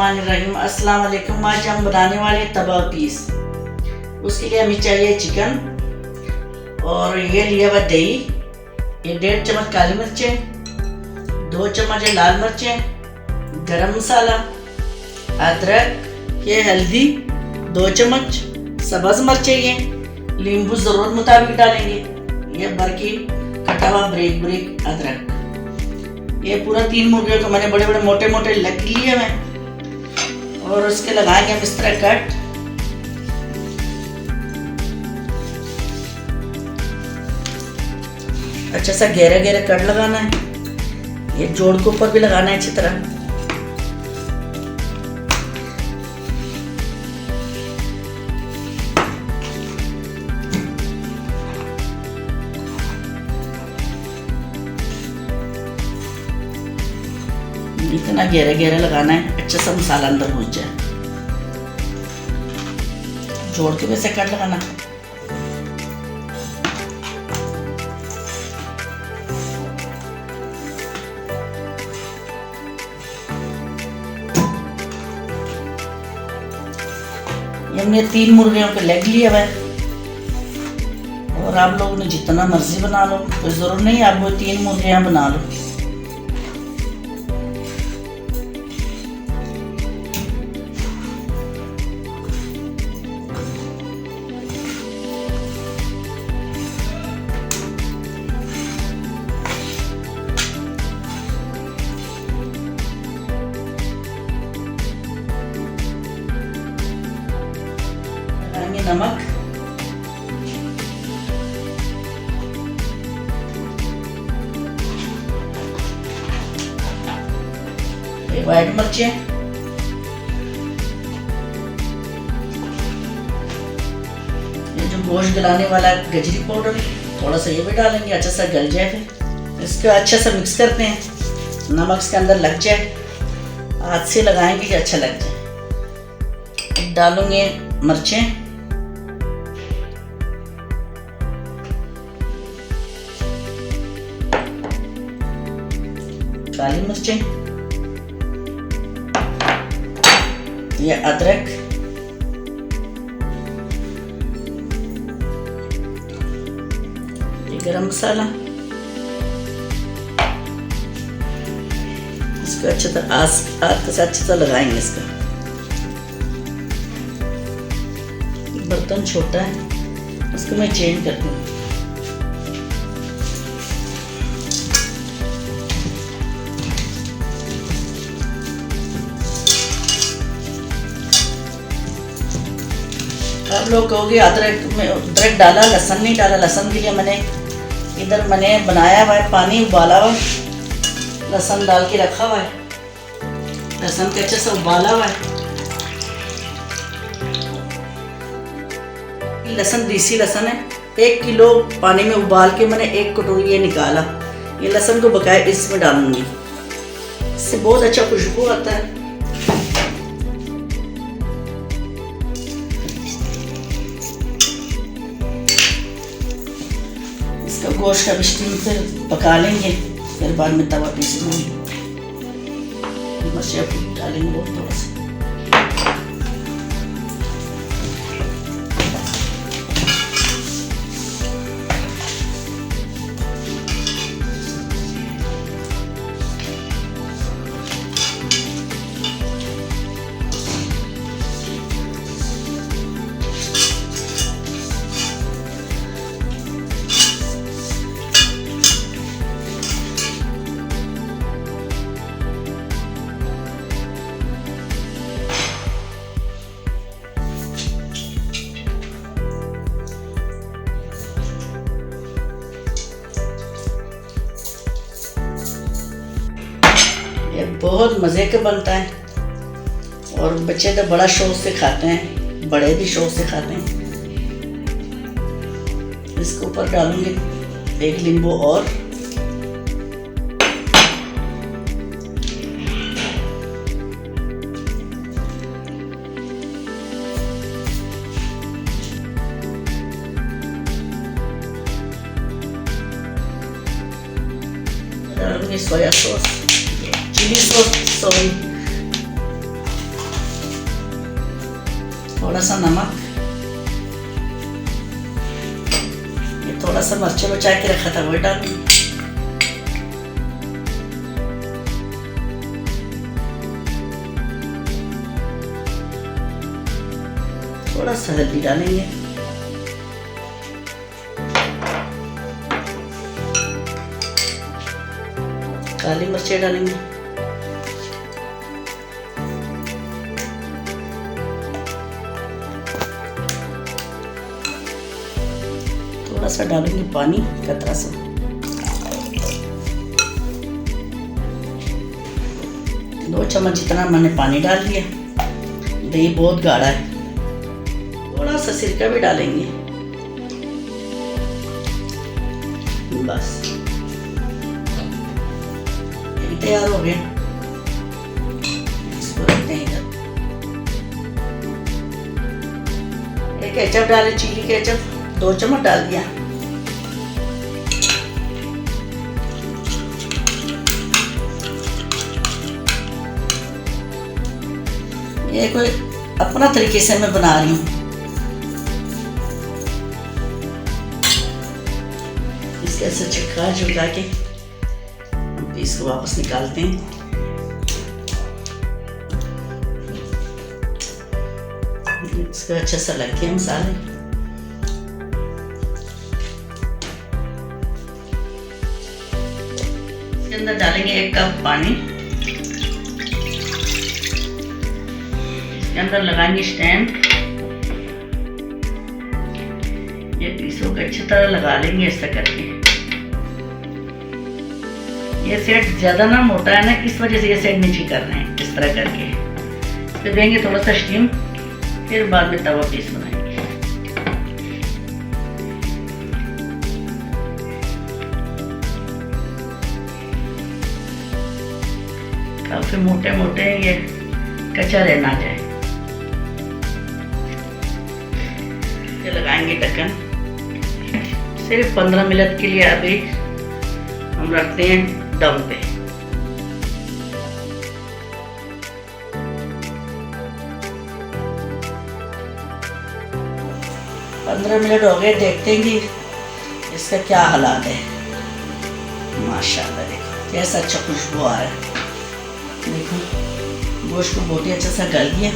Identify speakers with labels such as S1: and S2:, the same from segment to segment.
S1: बिस्मिल्लाहिर्रहमानिर्रहीम। अस्सलाम वालेकुम। आज हम बनाने वाले तवा पीस। उसके लिए हमें चाहिए चिकन और ये लिया हुआ दही, ये 1.5 चम्मच काली मिर्चें, 2 चम्मच लाल मिर्चें, गरम मसाला, अदरक, ये हल्दी 2 चम्मच, सब्ज़ मिर्चें, ये नींबू ज़रूरत मुताबिक डालेंगे, ये बाकी कटा हुआ बारीक बारीक अदरक। ये पूरा 3 मुर्गियों को मैंने बड़े बड़े मोटे मोटे लग लिए हैं और उसके लगाएंगे हम इस तरह कट। अच्छा सा गहरा गहरा कट लगाना है, ये जोड़ के ऊपर भी लगाना है अच्छी तरह। इतना गहरा गहरा लगाना है, अच्छा सा मसाला अंदर घुस जाए। जोड़ के वैसे कट लगाना। हमने 3 मुर्गियों के लेग लिया हुआ है और आप लोगों ने जितना मर्जी बना लो, कोई जरूर नहीं आप वो 3 मुर्गियां बना लो। नमक, ये व्हाइट मिर्चें, ये जो गोश्त गलाने वाला गजरी पाउडर थोड़ा सा ये भी डालेंगे, अच्छा सा गल जाए। फिर इसको अच्छा सा मिक्स करते हैं, नमक इसके अंदर लग जाए, हाथ से लगाएंगे कि अच्छा लग जाए। डालूंगे मिर्चें, काली मिर्चें, ये अदरक, ये गरम मसाला, इसको अच्छे तरह हाथ के साथ अच्छे से लगाएंगे। इसका बर्तन छोटा है, उसको मैं चेंज करती हूँ। आप लोग कहोगे अदरक में अदरक डाला, लहसुन नहीं डाला। लहसुन के लिए मैंने बनाया हुआ है, पानी उबाला हुआ, लहसुन डाल के रखा हुआ है, लहसुन के अच्छे से उबाला हुआ है। लहसुन देसी लहसुन है, 1 किलो पानी में उबाल के मैंने 1 कटोरी ये निकाला। ये लहसुन को बकाया इसमें डालूंगी, इससे बहुत अच्छा खुशबू आता है। इसका गोश्त का स्टीम फिर पका लेंगे, फिर बाद में तवा पीस लेंगे। मिर्च डालेंगे बहुत थोड़ा सा। बहुत मज़े का बनता है और बच्चे तो बड़ा शौक से खाते हैं, बड़े भी शौक से खाते हैं। इसके ऊपर डालूंगी 1 नींबू और डालूंगी soya sauce, chilli sauce, sorry थोड़ा सा नमक, ये थोड़ा सा मिर्च बचा के रखा था वो डालूंगी। थोड़ा सा हल्दी डालेंगे, काली मिर्चें डालेंगे, थोड़ा सा डालेंगे पानी, कतरा सा, दो चम्मच जितना मैंने पानी डाल दिया। दही बहुत गाढ़ा है, थोड़ा सा सिरका भी डालेंगे, बस ये तैयार हो गया। इसको रखते हैं इधर। ये केचप डाले, चिली केचप 2 चम्मच डाल दिया। ये कोई अपना तरीके से मैं बना रही हूँ। इसके ऐसे चिपका झुका के इसको वापस निकालते हैं। इसका अच्छा सा लग गया मसाले। इसके अंदर डालेंगे 1 कप पानी। इसके अंदर लगाएंगे स्टैंड। ये पीसों को अच्छी तरह लगा लेंगे ऐसा करके। ये सेट ज़्यादा ना मोटा है ना, इस वजह से ये सेट नीचे कर रहे हैं इस तरह करके। फिर देंगे थोड़ा सा स्टीम, फिर बाद में तवा पीस बनाएंगे। काफी मोटे मोटे ये कच्चा रहना जाए। ये लगाएंगे ढक्कन। सिर्फ 15 मिनट के लिए अभी हम रखते हैं दम पे। 15 मिनट हो गए, देखते हैं कि इसका क्या हालात है। माशाल्लाह देखो कैसा अच्छा खुशबू आ रहा है। देखो गोश्त को बहुत ही अच्छा सा गल गया।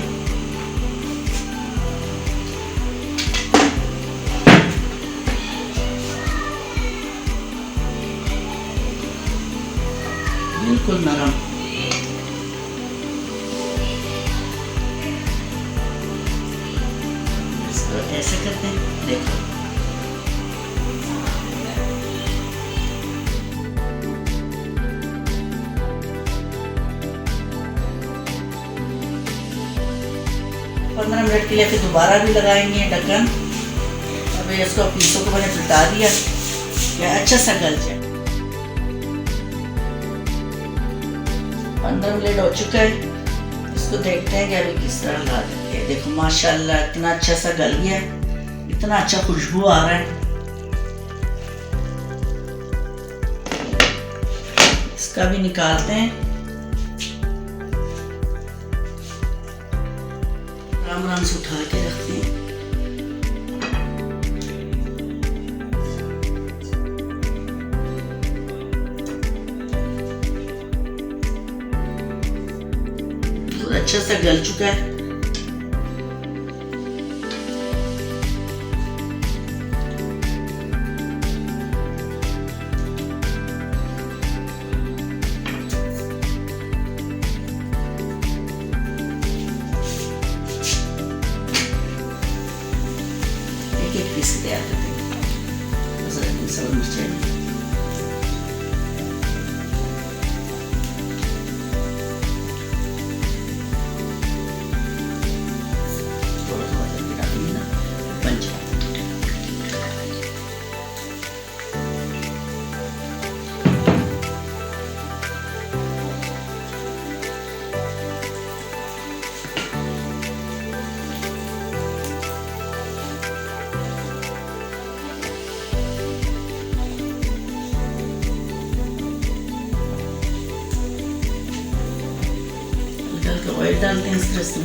S1: बिल्कुल नरम। इसको ऐसे करते हैं, देखो पंद्रह मिनट के लिए फिर दोबारा भी लगाएंगे ढक्कन। अभी इसको पीसों को मैंने पलटा दिया कि अच्छा सा गल जाए। 15 मिनट हो चुका है। इसको देखते हैं कि अभी किस तरह ला देते हैं। देखो माशाल्लाह इतना अच्छा सा गल गया, इतना अच्छा खुशबू आ रहा है। इसका भी निकालते हैं। आराम से उठा के रखते हैं। अच्छा सा गल चुका है। एक पीस तैयार करते हैं। सब मिर्चें ऑयल डालते हैं इस तरह से।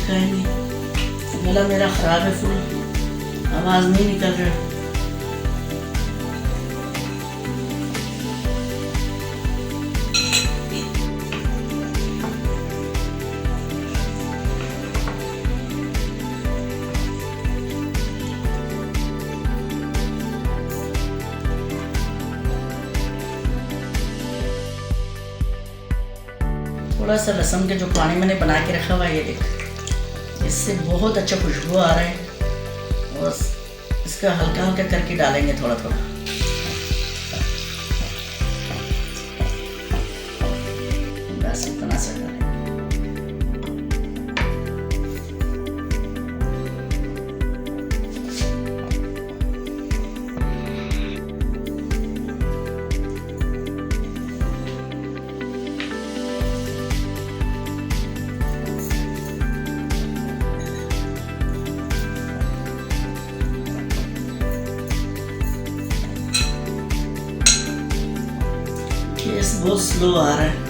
S1: खाएंगे। गला मेरा ख़राब है फुल, आवाज़ नहीं निकल रहा। थोड़ा सा लहसुन के जो पानी मैंने बना के रखा हुआ है, ये देख, इससे बहुत अच्छा खुशबू आ रहा है। और इसका हल्का हल्का करके डालेंगे थोड़ा थोड़ा। बस इतना सा डालें। गैस बहुत स्लो आ रहा है।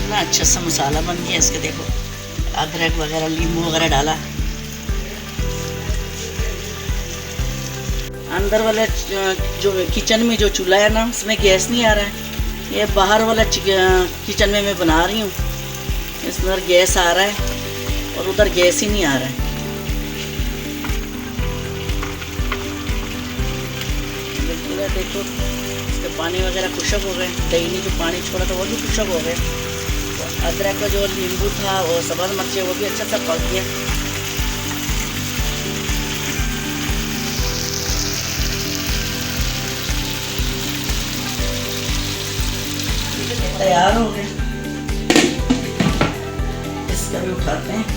S1: इतना अच्छा सा मसाला बन गया इसके। देखो अदरक वगैरह, नींबू वगैरह डाला। अंदर वाला जो किचन में जो चूल्हा है ना, उसमें गैस नहीं आ रहा है। ये बाहर वाला किचन में मैं बना रही हूँ, इसमें गैस आ रहा है और उधर गैस ही नहीं आ रहा है। देखो इसके पानी वगैरह खुशक हो गए, दही ने जो पानी छोड़ा था वो भी खुशक हो गए। तो अदरक का जो नींबू था और सब्ज़ मिर्ची वो भी अच्छा सा पक गया। तैयार हो गए, इसका भी उठाते हैं।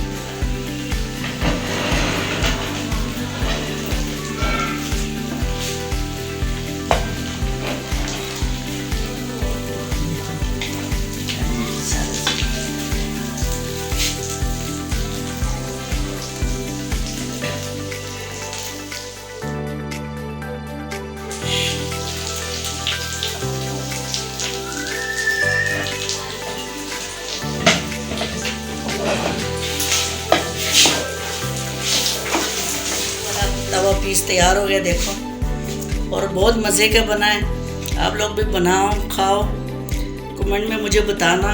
S1: तवा पीस तैयार हो गया देखो, और बहुत मज़े का बना है। आप लोग भी बनाओ, खाओ, कमेंट में मुझे बताना